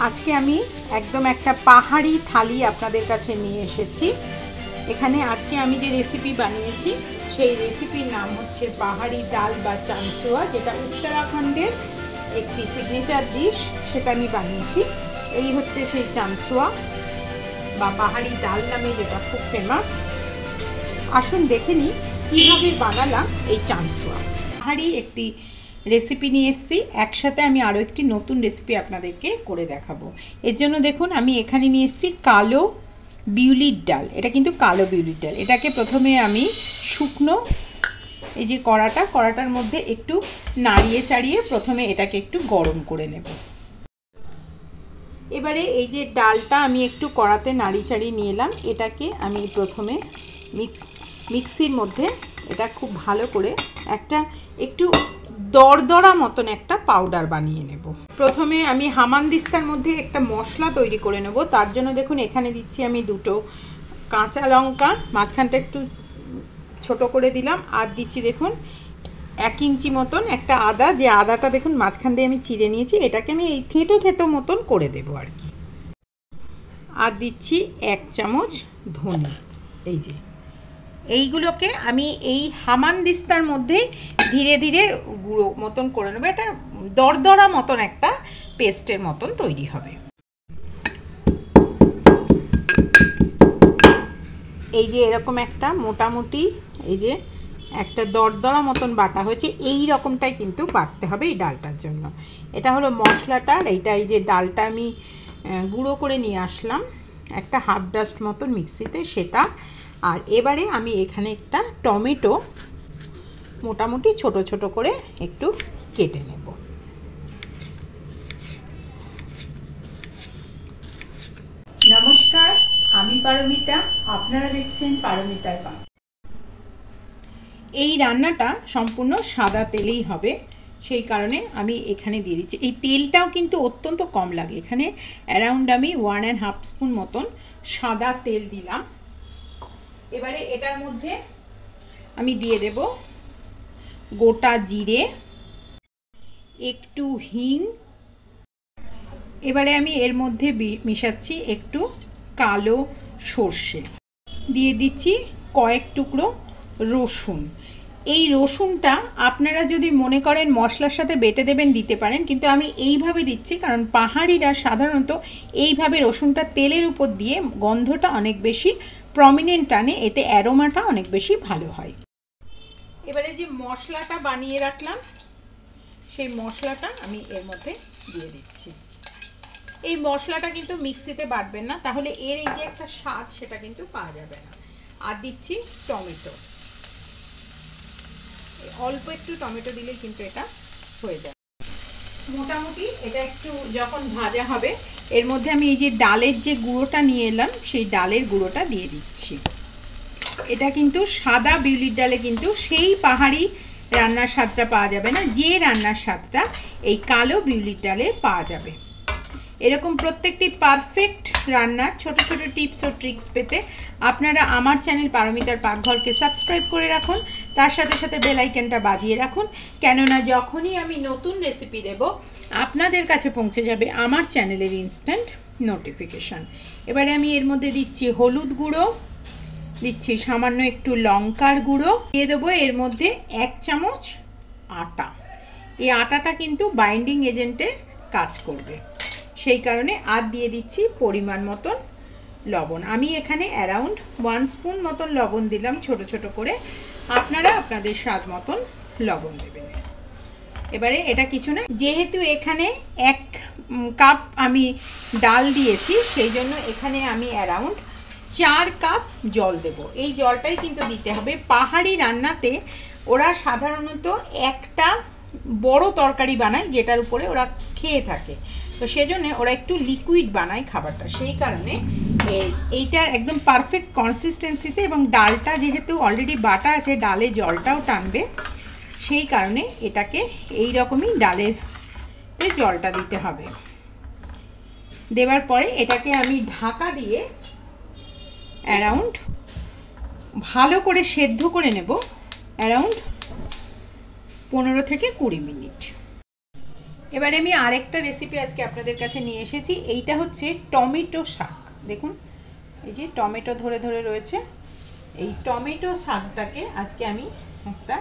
আজকে আমি একদম একটা পাহাড়ি থালি আপনাদের কাছে নিয়ে এসেছি। এখানে আজকে আমি যে রেসিপি বানিয়েছি সেই রেসিপির নাম হচ্ছে পাহাড়ি ডাল বা চানসুয়া, যেটা উত্তরাখণ্ডের একটি সিগনেচার ডিশ, সেটা আমি বানিয়েছি। এই হচ্ছে সেই চানসুয়া বা পাহাড়ি ডাল নামে যেটা খুব ফেমাস। আসুন দেখে নিই কীভাবে বানালাম এই চানসুয়া। পাহাড়ি একটি রেসিপি নিয়ে এসেছি, একসাথে আমি আরও একটি নতুন রেসিপি আপনাদেরকে করে দেখাবো। এর জন্য দেখুন আমি এখানে নিয়ে এসেছি কালো বিউলির ডাল। এটা কিন্তু কালো বিউলির ডাল। এটাকে প্রথমে আমি শুকনো এই যে কড়াটার মধ্যে একটু নাড়িয়ে চাড়িয়ে প্রথমে এটাকে একটু গরম করে নেব। এবারে এই যে ডালটা আমি একটু কড়াতে নাড়িয়ে চাড়িয়ে নিয়ে এলাম, এটাকে আমি প্রথমে মিক্সির মধ্যে এটা খুব ভালো করে একটু দরদরা মতন একটা পাউডার বানিয়ে নেব। প্রথমে আমি হামানদিস্তার মধ্যে একটা মশলা তৈরি করে নেব। তার জন্য দেখুন এখানে দিচ্ছি আমি দুটো কাঁচা লঙ্কা, মাঝখানটা একটু ছোট করে দিলাম, আর দিচ্ছি দেখুন 1 ইঞ্চি মতন একটা আদা, যে আদাটা দেখুন মাঝখান দিয়ে আমি চিড়ে নিয়েছি, এটাকে আমি এই থেঁতো মতন করে দেবো আর কি। আর দিচ্ছি 1 চামচ ধনে। এই যে এইগুলোকে আমি এই হামানদিস্তার মধ্যেই ধীরে ধীরে গুঁড়ো মতন করে নেবো। এটা দরদরা মতন একটা পেস্টের মতন তৈরি হবে। এই যে এরকম একটা মোটামুটি এই যে একটা দরদরা মতন বাটা হয়েছে, এই রকমটাই কিন্তু বাটতে হবে এই ডালটার জন্য। এটা হলো মশলাটার। এইটা এই যে ডালটা আমি গুঁড়ো করে নিয়ে আসলাম একটা হাফ ডাস্ট মতন মিক্সিতে, সেটা। আর এবারে আমি এখানে একটা টমেটো মোটামুটি ছোট ছোট করে একটু কেটে নেব। নমস্কার, আমি পারমিতা, আপনারা দেখছেন পারমিতার পাক। এই রান্নাটা সম্পূর্ণ সাদা তেলেই হবে, সেই কারণে আমি এখানে দিয়ে দিচ্ছি। এই তেলটাও কিন্তু অত্যন্ত কম লাগে। এখানে অ্যারাউন্ড আমি 1.5 স্পুন মতন সাদা তেল দিলাম। এবারে এটার মধ্যে আমি দিয়ে দেব গোটা জিরে, একটু হিং। এবারে আমি এর মধ্যে মিশাচ্ছি একটু কালো সর্ষে, দিয়ে দিচ্ছি কয়েক টুকরো রসুন। এই রসুনটা আপনারা যদি মনে করেন মশলার সাথে বেটে দেবেন দিতে পারেন, কিন্তু আমি এইভাবে দিচ্ছি কারণ পাহাড়িরা সাধারণত এইভাবে রসুনটা তেলের উপর দিয়ে গন্ধটা অনেক বেশি প্রমিনেন্ট আনে, এতে অ্যারোমাটা অনেক বেশি ভালো হয়। এবারে যে মশলাটা বানিয়ে রাখলাম সেই মশলাটা আমি এর মধ্যে দিয়ে দিচ্ছি। এই মশলাটা কিন্তু মিক্সিতে বাটবেন না, তাহলে এর এই যে একটা স্বাদ সেটা কিন্তু পাওয়া যাবে না। আর দিচ্ছি টমেটো, অল্প একটু টমেটো দিলে কিন্তু এটা হয়ে যাবে। মোটামুটি এটা একটু যখন ভাজা হবে এর মধ্যে আমি এই যে ডালের যে গুঁড়োটা নিয়ে এলাম সেই ডালের গুঁড়োটা দিয়ে দিচ্ছি। এটা কিন্তু সাদা বিউলির ডালে কিন্তু সেই পাহাড়ি রান্নার স্বাদটা পাওয়া যাবে না, যে রান্নার স্বাদটা এই কালো বিউলির ডালে পাওয়া যাবে। এরকম প্রত্যেকটি পারফেক্ট রান্নার ছোট ছোট টিপস ও ট্রিক্স পেতে আপনারা আমার চ্যানেল পারমিতার পাকঘরকে সাবস্ক্রাইব করে রাখুন, তার সাথে সাথে বেল আইকনটা বাজিয়ে রাখুন, কেননা যখনই আমি নতুন রেসিপি দেব আপনাদের কাছে পৌঁছে যাবে আমার চ্যানেলের ইনস্ট্যান্ট নোটিফিকেশান। এবারে আমি এর মধ্যে দিচ্ছি হলুদ গুঁড়ো, দিচ্ছি সামান্য একটু লঙ্কার গুঁড়ো, দিয়ে দেবো এর মধ্যে 1 চামচ আটা। এই আটাটা কিন্তু বাইন্ডিং এজেন্টের কাজ করবে, সেই কারণে আর দিয়ে দিচ্ছি পরিমাণ মতন লবণ। আমি এখানে অ্যারাউন্ড 1 স্পুন মতন লবণ দিলাম ছোট ছোট করে, আপনারা আপনাদের স্বাদ মতন লবণ দেবেন। এবারে এটা কিছু না, যেহেতু এখানে 1 কাপ আমি ডাল দিয়েছি সেই জন্য এখানে আমি অ্যারাউন্ড 4 কাপ জল দেব। এই জলটাই কিন্তু দিতে হবে। পাহাড়ি রান্নাতে ওরা সাধারণত একটা বড় তরকারি বানায় যেটার উপরে ওরা খেয়ে থাকে, তো সেজন্য ওরা একটু লিকুইড বানায় খাবারটা, সেই কারণে এইটার একদম পারফেক্ট কনসিস্টেন্সিতে, এবং ডালটা যেহেতু অলরেডি বাটা আছে ডালে জলটাও টানবে, সেই কারণে এটাকে এই রকমই ডালের জলটা দিতে হবে। দেওয়ার পরে এটাকে আমি ঢাকা দিয়ে অ্যারাউন্ড ভালো করে সেদ্ধ করে নেব, অ্যারাউন্ড 15 থেকে 20 মিনিট। এবারে আমি আরেকটা রেসিপি আজকে আপনাদের কাছে নিয়ে এসেছি। এইটা হচ্ছে টমেটো শাক। দেখুন এই যে টমেটো ধরে ধরে রয়েছে। এই টমেটো শাকটাকে আজকে আমি একটা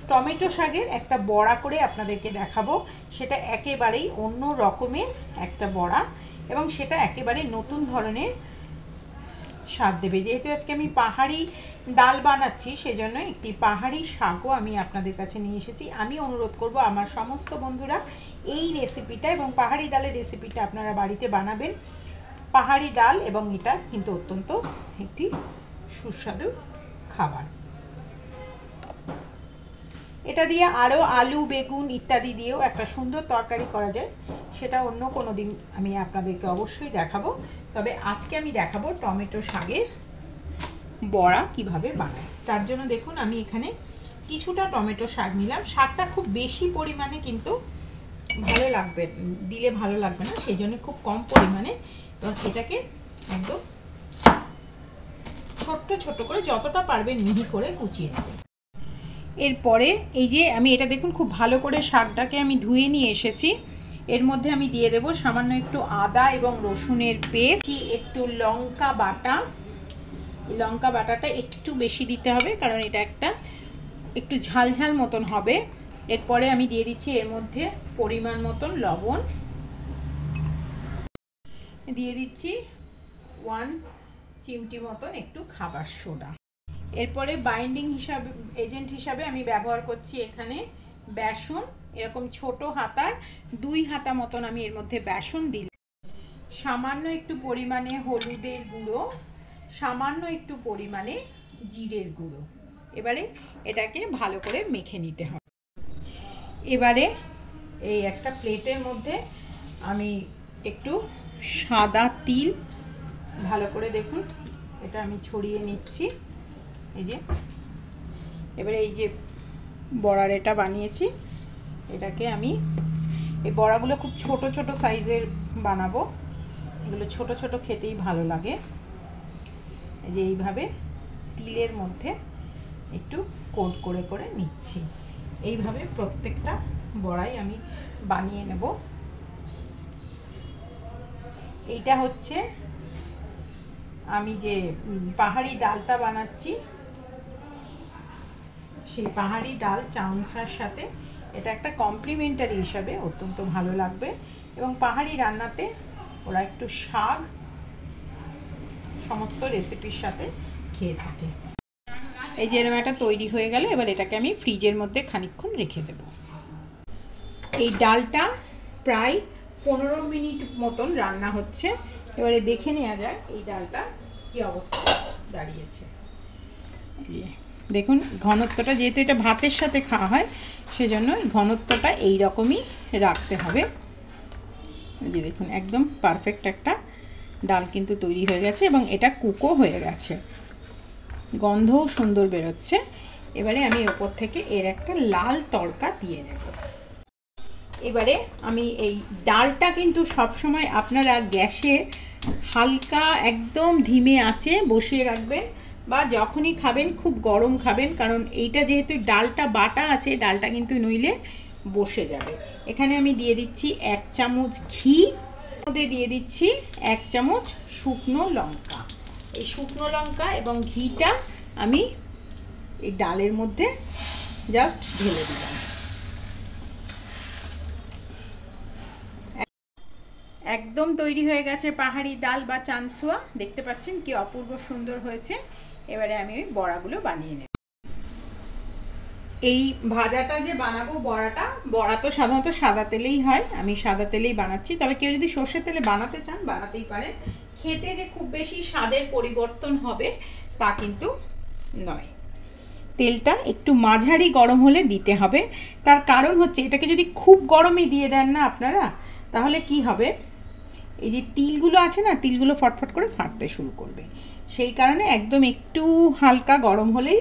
টমেটো শাকের একটা বড়া করে আপনাদেরকে দেখাবো। সেটা একেবারেই অন্য রকমের একটা বড়া এবং সেটা একেবারে নতুন ধরনের স্বাদ দেবে। যেহেতু আজকে আমি পাহাড়ি ডাল বানাচ্ছি সেজন্য একটি পাহাড়ি শাকও আমি আপনাদের কাছে নিয়ে এসেছি। আমি অনুরোধ করব আমার সমস্ত বন্ধুরা এই রেসিপিটা এবং পাহাড়ি ডালের রেসিপিটা আপনারা বাড়িতে বানাবেন। পাহাড়ি ডাল এবং এটা কিন্তু অত্যন্ত একটি সুস্বাদু খাবার। এটা দিয়ে আরও আলু বেগুন ইত্যাদি দিয়েও একটা সুন্দর তরকারি করা যায়, সেটা অন্য কোনো দিন আমি আপনাদেরকে অবশ্যই দেখাবো। তবে আজকে আমি দেখাবো টমেটো শাকের বড়া কিভাবে বানাই। তার জন্য দেখুন আমি এখানে কিছুটা টমেটো শাক নিলাম। শাকটা খুব বেশি পরিমাণে কিন্তু ভালো লাগবে দিলে ভালো লাগবে না, সেই জন্য খুব কম পরিমাণে। এবং এটাকে একদম ছোট্ট ছোট্ট করে যতটা পারবেন মিহি করে কুচিয়ে নেবেন। এরপরে এই যে আমি এটা দেখুন খুব ভালো করে শাকটাকে আমি ধুয়ে নিয়ে এসেছি। এর মধ্যে আমি দিয়ে দেব সামান্য একটু আদা এবং রসুনের পেস্ট, একটু লঙ্কা বাটা। লঙ্কা বাটাটা একটু বেশি দিতে হবে কারণ এটা একটা একটু ঝাল ঝাল মতন হবে। এরপরে আমি দিয়ে দিচ্ছি এর মধ্যে পরিমাণ মতন লবণ, দিয়ে দিচ্ছি 1 চিমটি মতন একটু খাবার সোডা। এরপরে বাইন্ডিং হিসাবে এজেন্ট হিসাবে আমি ব্যবহার করছি এখানে বেসন। এরকম ছোট হাতার 2 হাতা মতন আমি এর মধ্যে বেসন দিলাম। সামান্য একটু পরিমাণে হলুদের গুঁড়ো, সামান্য একটু পরিমাণে জিরের গুঁড়ো। এবারে এটাকে ভালো করে মেখে নিতে হবে। এবারে এই একটা প্লেটের মধ্যে আমি একটু সাদা তিল ভালো করে দেখুন এটা আমি ছড়িয়ে নিচ্ছি। এই যে এবারে এই যে বড়ার এটা বানিয়েছি, এটাকে আমি এই বড়াগুলো খুব ছোট ছোট সাইজের বানাবো। এগুলো ছোট ছোট খেতেই ভালো লাগে। এই যে এইভাবে তিলের মধ্যে একটু কোট করে করে নিচ্ছি। এইভাবে প্রত্যেকটা বড়াই আমি বানিয়ে নেব। এইটা হচ্ছে আমি যে পাহাড়ি ডালটা বানাচ্ছি সেই পাহাড়ি ডাল চাউনসার সাথে এটা একটা কমপ্লিমেন্টারি হিসাবে অত্যন্ত ভালো লাগবে। এবং পাহাড়ি রান্নাতে ওরা একটু শাক সমস্ত রেসিপির সাথে খেয়ে থাকে। এই যে এরকম একটা তৈরি হয়ে গেল। এবার এটাকে আমি ফ্রিজের মধ্যে খানিকক্ষণ রেখে দেব। এই ডালটা প্রায় 15 মিনিট মতন রান্না হচ্ছে। এবারে দেখে নেওয়া যায় এই ডালটা কি অবস্থা দাঁড়িয়েছে। দেখুন ঘনত্বটা, যেহেতু এটা ভাতের সাথে খাওয়া হয় সেজন্য ঘনত্বটা এই রকমই রাখতে হবে। এই যে দেখুন একদম পারফেক্ট একটা ডাল কিন্তু তৈরি হয়ে গেছে এবং এটা কুকও হয়ে গেছে, গন্ধও সুন্দর বেরোচ্ছে। এবারে আমি ওপর থেকে এর একটা লাল তড়কা দিয়ে নেব। এবারে আমি এই ডালটা কিন্তু সবসময় আপনারা গ্যাসে হালকা একদম ধিমে আঁচে বসিয়ে রাখবেন, বা যখনই খাবেন খুব গরম খাবেন, কারণ এইটা যেহেতু ডালটা বাটা আছে ডালটা কিন্তু নইলে বসে যাবে। এখানে আমি দিয়ে দিচ্ছি 1 চামচ ঘি, মধ্যে দিয়ে দিচ্ছি 1 চামচ শুকনো লঙ্কা। এই শুকনো লঙ্কা এবং ঘিটা আমি এই ডালের মধ্যে জাস্ট ঢেলে দিলাম। একদম তৈরি হয়ে গেছে পাহাড়ি ডাল বা চানসুয়া। দেখতে পাচ্ছেন কি অপূর্ব সুন্দর হয়েছে। এবারে আমি ওই বড়াগুলো বানিয়ে নেব। এই ভাজাটা যে বানাবো বড়া তো সাধারণত সাদা তেলেই হয়, আমি সাদা তেলেই বানাচ্ছি। তবে কেউ যদি সর্ষের তেলে বানাতে চান বানাতেই পারেন। খেতে যে খুব বেশি স্বাদের পরিবর্তন হবে তা কিন্তু নয়। তেলটা একটু মাঝারি গরম হলে দিতে হবে। তার কারণ হচ্ছে এটাকে যদি খুব গরমে দিয়ে দেন না আপনারা, তাহলে কি হবে, এই যে তিলগুলো আছে না, তিলগুলো ফটফট করে ফাটতে শুরু করবে। সেই কারণে একদম একটু হালকা গরম হলেই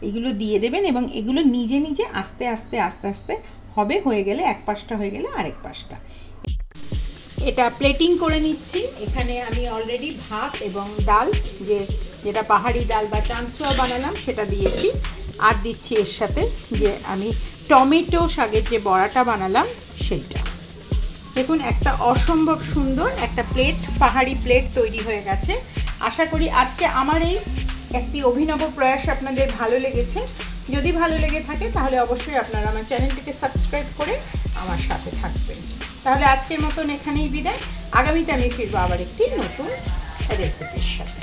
এগুলো দিয়ে দেবেন এবং এগুলো নিজে নিজে আস্তে আস্তে আস্তে আস্তে হবে। হয়ে গেলে এক পাশটা হয়ে গেলে আরেক পাশটা। এটা প্লেটিং করে নিচ্ছি। এখানে আমি অলরেডি ভাত এবং ডাল, যেটা পাহাড়ি ডাল বা চানসুয়া বানালাম সেটা দিয়েছি। আর দিচ্ছি এর সাথে যে আমি টমেটো শাকের যে বড়াটা বানালাম সেইটা। দেখুন একটা অসম্ভব সুন্দর একটা প্লেট, পাহাড়ি প্লেট তৈরি হয়ে গেছে। আশা করি আজকে আমার এই একটি অভিনব প্রয়াস আপনাদের ভালো লেগেছে। যদি ভালো লেগে থাকে তাহলে অবশ্যই আপনারা আমার চ্যানেলটিকে সাবস্ক্রাইব করে আমার সাথে থাকবেন। তাহলে আজকের মতন এখানেই বিদায়। আগামীতে আমি ফিরবো আবার একটি নতুন রেসিপির সাথে।